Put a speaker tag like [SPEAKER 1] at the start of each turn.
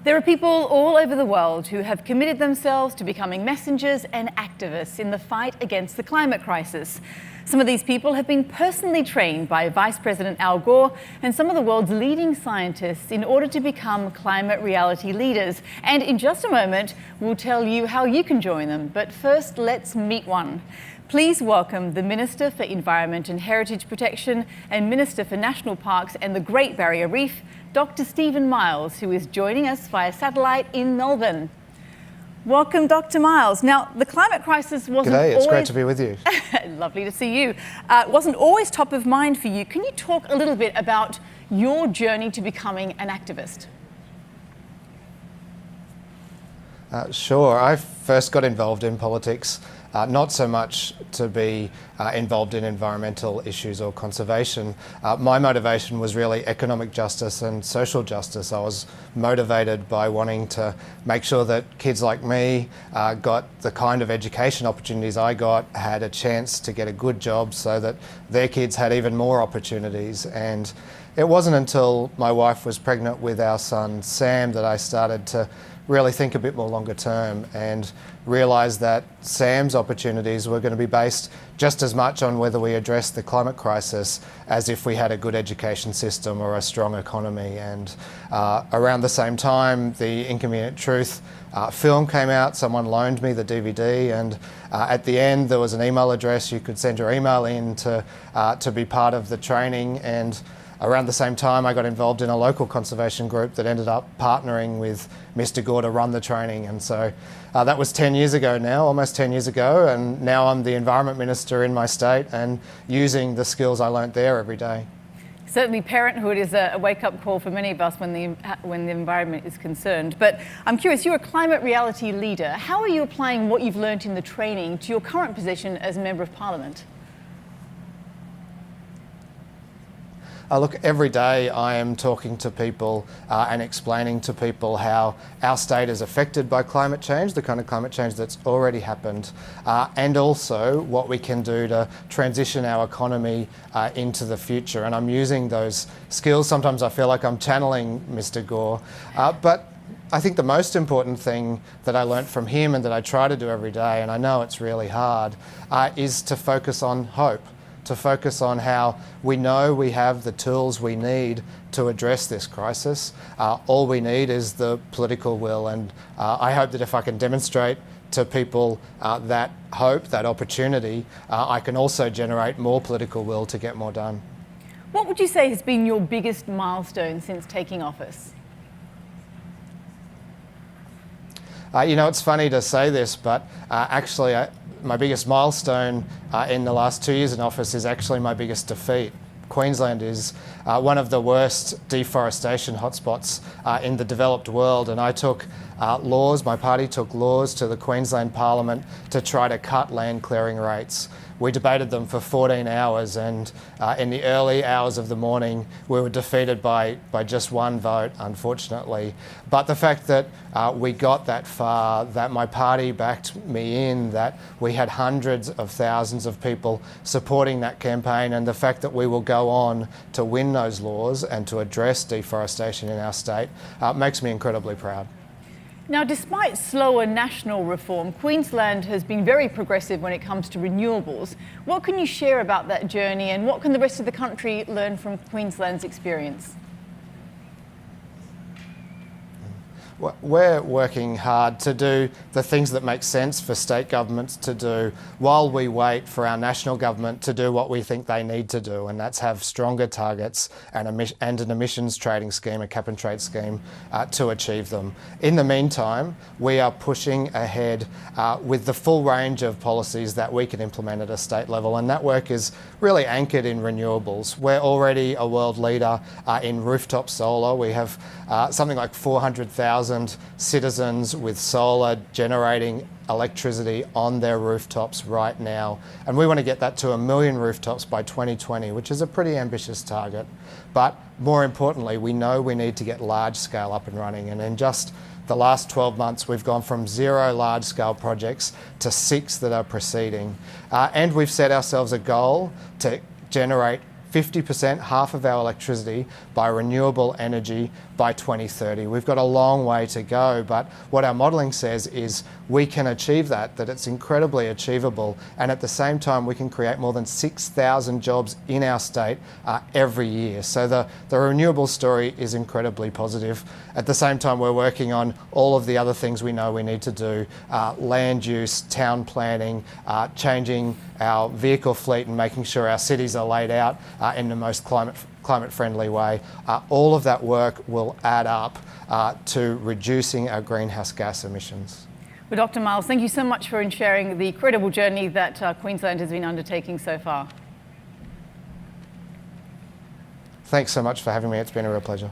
[SPEAKER 1] There are people all over the world who have committed themselves to becoming messengers and activists in the fight against the climate crisis. Some of these people have been personally trained by Vice President Al Gore and some of the world's leading scientists in order to become climate reality leaders. And in just a moment, we'll tell you how you can join them. But first, let's meet one. Please welcome the Minister for Environment and Heritage Protection and Minister for National Parks and the Great Barrier Reef, Dr. Stephen Miles, who is joining us via satellite in Melbourne. Welcome, Dr. Miles. Now, the climate crisis wasn't
[SPEAKER 2] G'day, it's
[SPEAKER 1] always...
[SPEAKER 2] great to be with you.
[SPEAKER 1] Lovely to see you. Wasn't always top of mind for you. Can you talk a little bit about your journey to becoming an activist?
[SPEAKER 2] Sure. I first got involved in politics, not so much to be involved in environmental issues or conservation. My motivation was really economic justice and social justice. I was motivated by wanting to make sure that kids like me got the kind of education opportunities I got, had a chance to get a good job so that their kids had even more opportunities. And it wasn't until my wife was pregnant with our son Sam that I started to really think a bit more longer term and realise that Sam's opportunities were going to be based just as much on whether we addressed the climate crisis as if we had a good education system or a strong economy. And around the same time, the Inconvenient Truth film came out. Someone loaned me the DVD, and at the end there was an email address. You could send your email in to be part of the training. And around the same time, I got involved in a local conservation group that ended up partnering with Mr. Gore to run the training. And so that was 10 years ago now, almost 10 years ago. And now I'm the Environment Minister in my state and using the skills I learnt there every day.
[SPEAKER 1] Certainly parenthood is a wake-up call for many of us when the environment is concerned. But I'm curious, you're a climate reality leader. How are you applying what you've learnt in the training to your current position as Member of Parliament?
[SPEAKER 2] Look, every day I am talking to people and explaining to people how our state is affected by climate change, the kind of climate change that's already happened, and also what we can do to transition our economy into the future. And I'm using those skills. Sometimes I feel like I'm channeling Mr. Gore, but I think the most important thing that I learnt from him and that I try to do every day, and I know it's really hard, is to focus on hope. To focus on how we know we have the tools we need to address this crisis. All we need is the political will, and I hope that if I can demonstrate to people that hope, that opportunity, I can also generate more political will to get more done.
[SPEAKER 1] What would you say has been your biggest milestone since taking office?
[SPEAKER 2] You know, it's funny to say this, but actually my biggest milestone in the last 2 years in office is actually my biggest defeat. Queensland is one of the worst deforestation hotspots in the developed world, and I took laws, my party took laws to the Queensland Parliament to try to cut land clearing rates. We debated them for 14 hours, and in the early hours of the morning we were defeated by just one vote, unfortunately. But the fact that we got that far, that my party backed me in, that we had hundreds of thousands of people supporting that campaign, and the fact that we will go on to win those laws and to address deforestation in our state makes me incredibly proud.
[SPEAKER 1] Now, despite slower national reform, Queensland has been very progressive when it comes to renewables. What can you share about that journey, and what can the rest of the country learn from Queensland's experience?
[SPEAKER 2] We're working hard to do the things that make sense for state governments to do while we wait for our national government to do what we think they need to do, and that's have stronger targets and an emissions trading scheme, a cap and trade scheme, to achieve them. In the meantime, we are pushing ahead with the full range of policies that we can implement at a state level, and that work is really anchored in renewables. We're already a world leader in rooftop solar. We have something like 400,000 citizens with solar generating electricity on their rooftops right now. And we want to get that to 1 million rooftops by 2020, which is a pretty ambitious target. But more importantly, we know we need to get large scale up and running. And in just the last 12 months, we've gone from 0 large scale projects to 6 that are proceeding. And we've set ourselves a goal to generate 50%, half of our electricity by renewable energy by 2030. We've got a long way to go, but what our modelling says is we can achieve that it's incredibly achievable, and at the same time we can create more than 6,000 jobs in our state every year. So the renewable story is incredibly positive. At the same time, we're working on all of the other things we know we need to do, land use, town planning, changing our vehicle fleet and making sure our cities are laid out in the most climate-friendly way. All of that work will add up to reducing our greenhouse gas emissions.
[SPEAKER 1] Well, Dr. Miles, thank you so much for sharing the incredible journey that Queensland has been undertaking so far.
[SPEAKER 2] Thanks so much for having me. It's been a real pleasure.